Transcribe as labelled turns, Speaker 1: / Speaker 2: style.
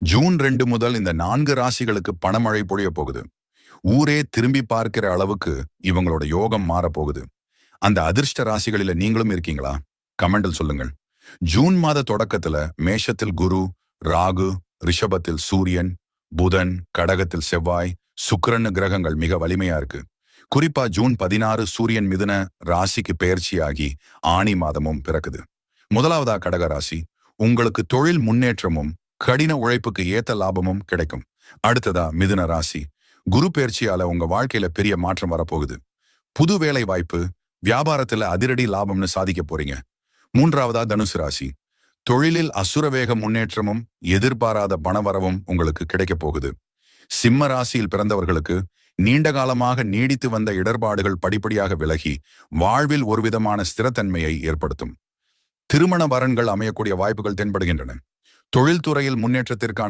Speaker 1: June 2 முதல் இந்த 4 ராசிகளுக்கு பணமழை பொழிய போகுது. ஊரே திரும்பி பார்க்கிற அளவுக்கு இவங்களோட யோகம் மாறப்போகுது. அந்த அதிர்ஷ்ட ராசிகளில நீங்களும் இருக்கீங்களா? கமெண்டில் சொல்லுங்கள். ஜூன் மாத தொடக்கத்துல மேஷத்தில் குரு, ராகு, ரிஷபத்தில் சூரியன், புதன், கடகத்தில் செவ்வாய், சுக்கிரன் கிரகங்கள் மிக வலிமையா இருக்கு. குறிப்பா ஜூன் 16 சூரியன் மிதுன ராசிக்கு பெயர்ச்சியாகி ஆனி மாதமும் பிறக்குது. முதலாவதா கடக ராசி. உங்களுக்கு தொழில் முன்னேற்றமும் கடின உழைப்புக்கு ஏத்த லாபமும் கிடைக்கும். அடுத்ததா மிதுன ராசி. குரு பெயர்ச்சியால உங்க வாழ்க்கையில பெரிய மாற்றம் வரப்போகுது. புது வேலை வாய்ப்பு, வியாபாரத்துல அதிரடி லாபம்னு சாதிக்க போறீங்க. மூன்றாவதா தனுசு ராசி. தொழிலில் அசுரவேக முன்னேற்றமும் எதிர்பாராத பணவரவும் உங்களுக்கு கிடைக்க போகுது. சிம்ம ராசியில் பிறந்தவர்களுக்கு நீண்ட காலமாக நீடித்து வந்த இடர்பாடுகள் படிப்படியாக விலகி வாழ்வில் ஒருவிதமான ஸ்திரத்தன்மையை ஏற்படுத்தும். திருமண வரன்கள் அமையக்கூடிய வாய்ப்புகள் தென்படுகின்றன. தொழில்துறையில் முன்னேற்றத்திற்கான